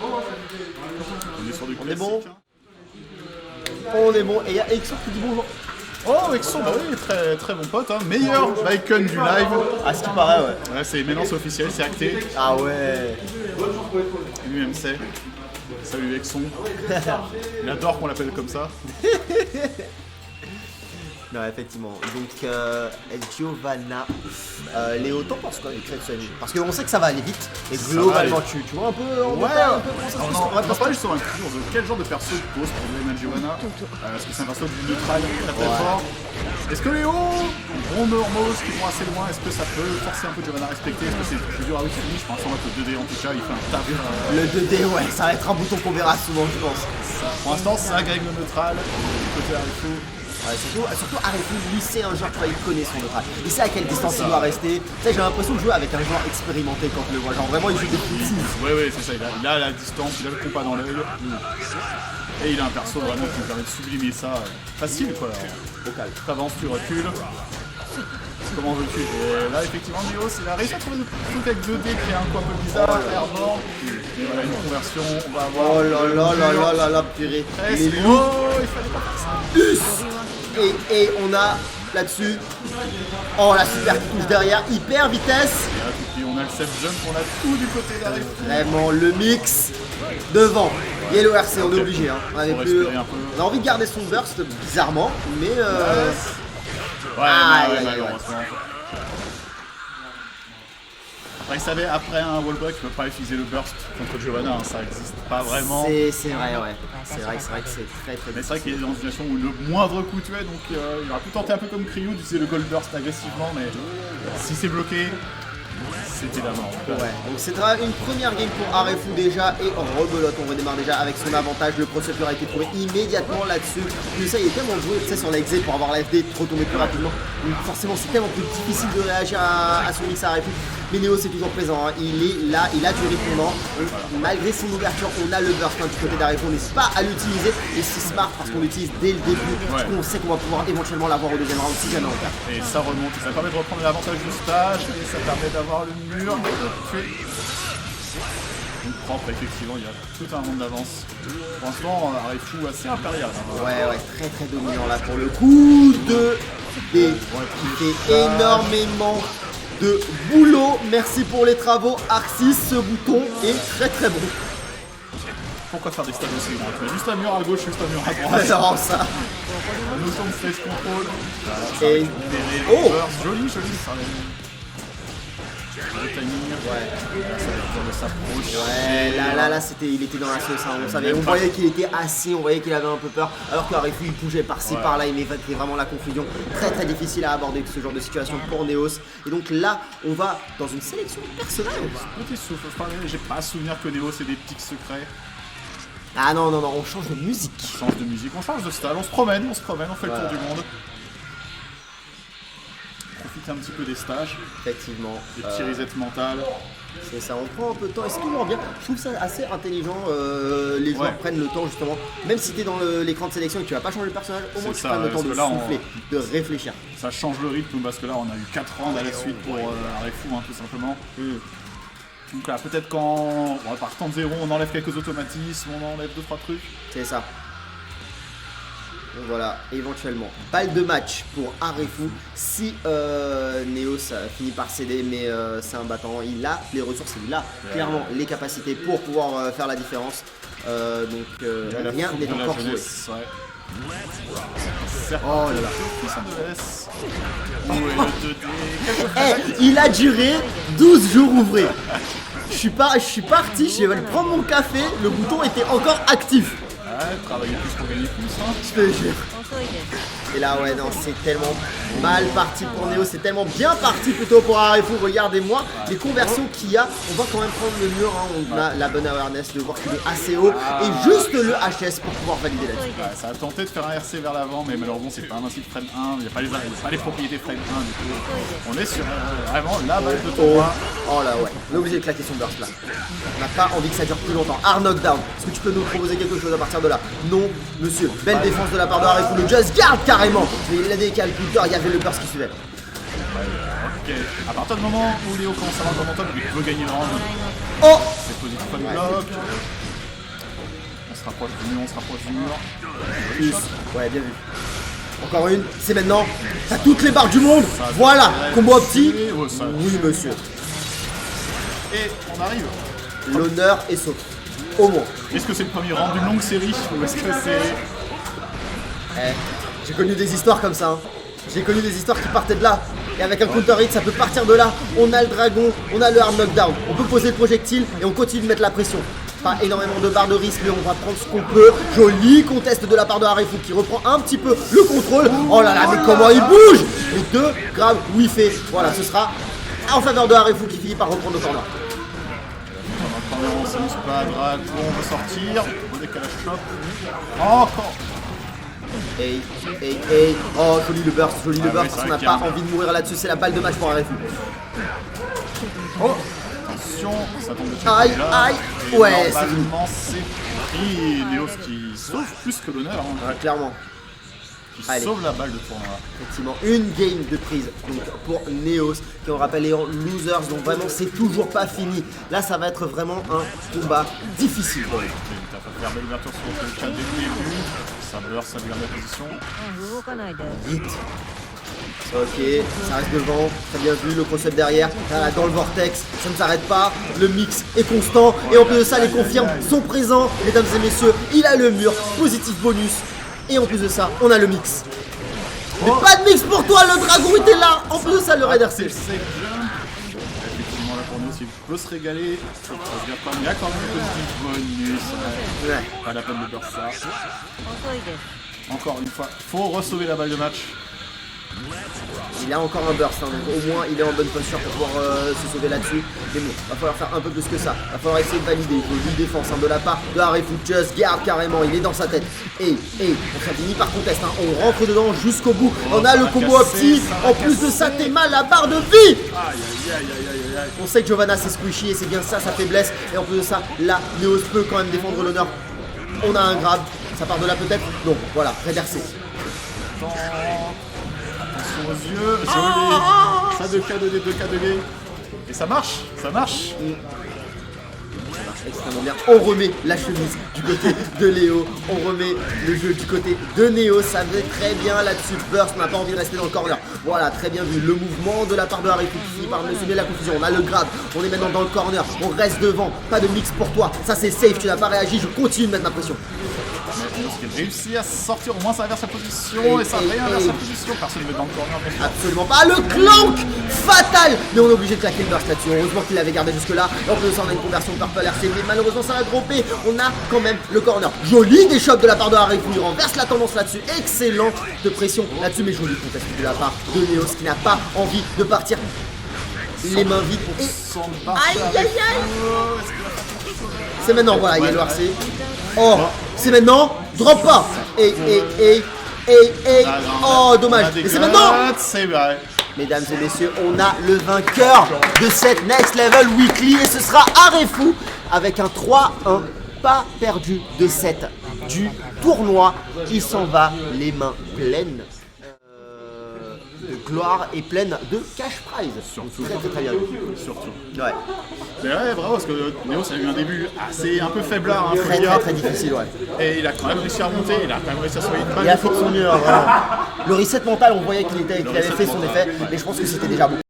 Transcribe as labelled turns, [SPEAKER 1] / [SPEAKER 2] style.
[SPEAKER 1] On est sur du
[SPEAKER 2] On est bon.
[SPEAKER 1] classique, hein.
[SPEAKER 2] On est bon. Et il y a Exo qui dit bonjour.
[SPEAKER 1] Oh, Exo, bah oui, très, très bon pote, hein. Meilleur Bacon du live.
[SPEAKER 2] À ce qui paraît, ouais.
[SPEAKER 1] Ouais, c'est maintenant c'est officiel, c'est acté.
[SPEAKER 2] Ah ouais.
[SPEAKER 1] Et lui-même sait. Salut Exon. Il adore qu'on l'appelle comme ça.
[SPEAKER 2] Non, effectivement. Donc, Giovanna. Léo, t'en penses quoi du crédit de ce anime? Parce qu'on sait que ça va aller vite. Et
[SPEAKER 1] Ça
[SPEAKER 2] globalement,
[SPEAKER 1] va
[SPEAKER 2] tu vois un peu. On
[SPEAKER 1] Ouais,
[SPEAKER 2] voit un peu comment ça se passe.
[SPEAKER 1] on va parler justement de quel genre de perso pose pour Léo Giovanna. Parce que c'est un perso du neutral très très fort. Est-ce que Léo, bon normaux qui vont assez loin, est-ce que ça peut forcer un peu Giovanna à respecter? Est-ce que c'est plus dur à utiliser? Je pense en que le 2D en tout cas, il fait un taf.
[SPEAKER 2] Le 2D, ouais, ça va être un bouton qu'on verra souvent, je pense.
[SPEAKER 1] Pour l'instant, c'est un Greg le neutral. Côté Arifu.
[SPEAKER 2] Ouais, surtout Arifu, lui, c'est un joueur, tu vois, il connaît son neutral. Il sait à quelle distance il doit rester. Tu sais, j'ai l'impression de jouer avec un joueur expérimenté quand je le vois. Genre, vraiment, il joue des petits.
[SPEAKER 1] Ouais, c'est ça, il a la distance, il a le compas dans l'œil. Et il a un perso vraiment qui lui permet de sublimer ça. Facile quoi.
[SPEAKER 2] Vocal.
[SPEAKER 1] T'avances, tu recules. Comment veux-tu? Et là, effectivement, Néo, il a réussi à trouver des trucs avec 2D qui est un peu bizarre, clairement. Et voilà, une conversion, on va avoir.
[SPEAKER 2] Oh là là, purée.
[SPEAKER 1] Les loups, il fallait pas faire ça.
[SPEAKER 2] Et on a là-dessus. Oh, la super qui touche derrière, hyper vitesse.
[SPEAKER 1] Et puis on a le self jump, on a tout du côté d'Arif.
[SPEAKER 2] Vraiment, le mix devant. Yellow RC, on est obligé. Hein. On a envie de garder son burst, bizarrement, mais.
[SPEAKER 1] Malheureusement. Après, il savait, après un wallbreak, il ne peut pas utiliser le burst contre Giovanna, hein, ça n'existe pas vraiment.
[SPEAKER 2] C'est vrai, ouais. C'est vrai que c'est très très.
[SPEAKER 1] Mais c'est vrai qu'il est dans une situation où le moindre coup tu es, donc il aurait pu tenter un peu comme Kryu d'utiliser le gold burst agressivement, mais si c'est bloqué, c'était la mort.
[SPEAKER 2] Ouais, donc c'est une première game pour Arifu déjà et rebelote, on redémarre déjà avec son avantage, le processeur a été trouvé immédiatement là-dessus. Mais ça il est tellement joué, tu sais, sur la XZ pour avoir la FD, trop tomber plus rapidement. Donc forcément c'est tellement plus difficile de réagir à son mix Arifu. Mais Néo c'est toujours présent, hein. Il est là, il a du répondant. Malgré son ouverture, on a le burst du côté d'Arifu, on n'hésite pas à l'utiliser et c'est smart parce qu'on l'utilise dès le début. Parce qu'on sait qu'on va pouvoir éventuellement l'avoir au deuxième round si jamais on perd.
[SPEAKER 1] Et ça remonte, ça permet de reprendre l'avantage du stage et ça permet d'avoir le mur. Donc propre, effectivement, il y a tout un monde d'avance. Franchement, Arifu assez impérial. Hein.
[SPEAKER 2] Ouais, très très dominant là pour le coup de D qui fait énormément de boulot. Merci pour les travaux, Arxis, ce bouton est très très bon.
[SPEAKER 1] Pourquoi faire des stats aussi? Juste un mur à gauche, juste un mur à droite.
[SPEAKER 2] Alors ça.
[SPEAKER 1] La notion de stage control.
[SPEAKER 2] Et... Oh,
[SPEAKER 1] joli, ça le timing, ça va être dur de s'approcher.
[SPEAKER 2] Ouais, là, il était dans la sauce, hein, on savait. On voyait qu'il était assis, on voyait qu'il avait un peu peur. Alors qu'Arifu, il bougeait par-ci, par-là, il mettait vraiment la confusion. Très très difficile à aborder ce genre de situation pour Neos. Et donc là, on va dans une sélection personnelle.
[SPEAKER 1] Petit souffle, j'ai pas souvenir que Neos ait des petits secrets.
[SPEAKER 2] Ah non, on change de musique.
[SPEAKER 1] On change de musique, on change de style, on se promène, on fait le tour du monde. Profiter un petit peu des stages.
[SPEAKER 2] Effectivement.
[SPEAKER 1] Des petits resets mentales.
[SPEAKER 2] C'est ça, on prend un peu de temps et c'est toujours bien. Je trouve ça assez intelligent, les joueurs prennent le temps justement. Même si tu es dans l'écran de sélection et que tu vas pas changer le personnage, au moins tu prends le temps de souffler, de réfléchir.
[SPEAKER 1] Ça change le rythme parce que là on a eu 4 rounds à la suite pour Arifu, hein, tout simplement. Donc là peut-être quand partant de 0 on enlève quelques automatismes, on enlève 2-3 trucs.
[SPEAKER 2] C'est ça. Donc voilà, éventuellement, balle de match pour Arifu. Si Neos finit par céder, mais c'est un battant, il a les ressources, il a clairement les capacités pour pouvoir faire la différence. Donc rien n'est encore joué.
[SPEAKER 1] Oh là là.
[SPEAKER 2] Il a duré 12 jours ouvrés. Je suis parti, je vais prendre mon café, le bouton était encore actif.
[SPEAKER 1] Ouais, travailler plus pour gagner plus, hein.
[SPEAKER 2] Je te jure. Et là, ouais, non, c'est tellement mal parti pour Néo, c'est tellement bien parti plutôt pour Arifu. Regardez-moi les conversions qu'il y a. On va quand même prendre le mur, hein. On a la bonne awareness de voir qu'il est assez haut et juste le HS pour pouvoir valider là-dessus.
[SPEAKER 1] Ouais, ça a tenté de faire un RC vers l'avant, mais malheureusement, c'est pas un incident frame 1. Il n'y a pas les propriétés frame 1 du coup. On est sur vraiment la balle de tournoi.
[SPEAKER 2] Oh là, ouais, on est obligé de claquer son burst là. On n'a pas envie que ça dure plus longtemps. Hard knockdown, est-ce que tu peux nous proposer quelque chose à partir de là? Non, monsieur. Belle défense de la part de Arifu. Le just guard carrément. Mais il a décalé plus tard, il y avait le burst qui suivait.
[SPEAKER 1] Ok. À partir du moment où Léo commence à avoir le momentum, il peut gagner le round.
[SPEAKER 2] Oh!
[SPEAKER 1] C'est positif à le bloc. On se rapproche du mur, on se rapproche du mur.
[SPEAKER 2] Plus. Ouais, bien vu. Encore une, c'est maintenant. T'as toutes les barres du monde.
[SPEAKER 1] Ça,
[SPEAKER 2] Voilà,
[SPEAKER 1] ouais,
[SPEAKER 2] combo opti.
[SPEAKER 1] ouais, ça.
[SPEAKER 2] Oui, monsieur.
[SPEAKER 1] Et on arrive.
[SPEAKER 2] L'honneur est sauf. Au moins.
[SPEAKER 1] Est-ce que c'est le premier round d'une longue série ou est-ce que c'est...
[SPEAKER 2] Eh, j'ai connu des histoires comme ça. Hein. J'ai connu des histoires qui partaient de là. Et avec un counter hit, ça peut partir de là. On a le dragon, on a le hard knockdown. On peut poser le projectile et on continue de mettre la pression. Pas énormément de barres de risque, mais on va prendre ce qu'on peut. Joli contest de la part de Arefu qui reprend un petit peu le contrôle. Oh là là, mais comment il bouge! Les 2 grammes whiffés. Voilà, ce sera en faveur de Arefu qui finit par reprendre le corner.
[SPEAKER 1] On s'amuse pas, dragon, on veut sortir. Au décalage shot. Encore.
[SPEAKER 2] Hey. Oh, joli le burst, joli le
[SPEAKER 1] Ah
[SPEAKER 2] burst.
[SPEAKER 1] oui, c'est
[SPEAKER 2] On
[SPEAKER 1] vrai
[SPEAKER 2] n'a
[SPEAKER 1] qu'il y a
[SPEAKER 2] pas
[SPEAKER 1] un-
[SPEAKER 2] envie de mourir là-dessus. C'est la balle de match pour Arefu.
[SPEAKER 1] Oh, attention, ça tombe dessus.
[SPEAKER 2] Aïe,
[SPEAKER 1] déjà.
[SPEAKER 2] aïe.
[SPEAKER 1] Et
[SPEAKER 2] Ouais, c'est
[SPEAKER 1] normalement, c'est pris. Neos qui sauve plus que l'honneur. Hein.
[SPEAKER 2] Ouais, clairement.
[SPEAKER 1] Qui
[SPEAKER 2] Allez.
[SPEAKER 1] sauve la balle de tournoi.
[SPEAKER 2] Effectivement, une game de prise donc, pour Neos, qui on rappelle est en losers, donc vraiment c'est toujours pas fini. Là, ça va être vraiment un combat difficile.
[SPEAKER 1] T'as fait faire belle ouverture sur le cas dès le début. Ça beurre, ça lui garde la position.
[SPEAKER 2] Vite. Ok, ça reste devant, très bien vu, le cross-up derrière, là, dans le vortex, ça ne s'arrête pas, le mix est constant, et en plus de ça, les confirmes sont présents, mesdames et messieurs, il a le mur, positif bonus, et en plus de ça, on a le mix. Mais pas de mix pour toi, le dragon était là, en plus de ça, le Raider
[SPEAKER 1] C'est le
[SPEAKER 2] C.
[SPEAKER 1] safe jump. Effectivement, là pour nous, il peut se régaler. Ça se regarde pas, mais il y a quand même un petit bonus.
[SPEAKER 2] Ouais.
[SPEAKER 1] Pas la peine de perdre ça. Encore une fois, faut re-sauver la balle de match.
[SPEAKER 2] Il a encore un burst, hein, donc au moins il est en bonne posture pour pouvoir se sauver là-dessus. Mais bon, va falloir faire un peu plus que ça. Va falloir essayer de valider. Jolie défense hein, de la part de Arefu. Just garde carrément, il est dans sa tête. Et on finit par contest. Hein. On rentre dedans jusqu'au bout. On a le combo opti. En plus de ça, t'es mal la barre de vie.
[SPEAKER 1] Aïe aïe aïe aïe aïe.
[SPEAKER 2] On sait que Giovanna c'est squishy et c'est bien ça sa faiblesse. Et en plus de ça, là, Neos peut quand même défendre l'honneur. On a un grab. Ça part de là peut-être. Donc voilà, Raider C.
[SPEAKER 1] Attention aux yeux, joli. Ça 2K2D, 2K2D. Et ça marche, ça marche.
[SPEAKER 2] Ça marche extrêmement bien. On remet la chemise du côté de Léo. On remet le jeu du côté de Néo. Ça va très bien là-dessus. Burst n'a pas envie de rester dans le corner. Voilà, très bien vu. Le mouvement de la part de Arefu qui finit par me semer la confusion. On a le grab. On est maintenant dans le corner. On reste devant. Pas de mix pour toi. Ça c'est safe. Tu n'as pas réagi. Je continue de mettre ma pression.
[SPEAKER 1] Il réussit à sortir, au moins ça inverse sa position et ça réinverse sa position. Personne ne met dans le corner. Bien sûr.
[SPEAKER 2] Absolument pas. Le clank fatal. Mais on est obligé de claquer le burst là-dessus. Heureusement qu'il l'avait gardé jusque là. Et en plus de ça, on a une conversion Purple RC. Mais malheureusement, ça va dropper. On a quand même le corner. Joli des chocs de la part de Arefu. Il renverse la tendance là-dessus. Excellente de pression là-dessus. Mais joli contest de la part de Neos qui n'a pas envie de partir les mains vides. Et aïe aïe aïe. C'est maintenant. Voilà, il y a le RC. Oh, c'est maintenant. Drop pas. Oh, dommage. Et c'est maintenant.
[SPEAKER 1] C'est vrai.
[SPEAKER 2] Mesdames et messieurs, on a le vainqueur de cette Next Level Weekly et ce sera Arefu avec un 3-1 pas perdu de 7 du tournoi. Il s'en va les mains pleines de gloire et pleines de cash prize.
[SPEAKER 1] Surtout.
[SPEAKER 2] Très bien vu.
[SPEAKER 1] Surtout.
[SPEAKER 2] Ouais.
[SPEAKER 1] Mais ouais, bravo, parce que Néo, ça a eu un début assez un peu faiblard. Hein, faut le dire.
[SPEAKER 2] Très difficile, ouais.
[SPEAKER 1] Et il a quand même réussi à remonter, il a quand même réussi à soigner une balle.
[SPEAKER 2] Il a fait de son mieux, hein, vraiment. Le reset mental, on voyait qu'il avait fait son effet, mais je pense que c'était déjà bon.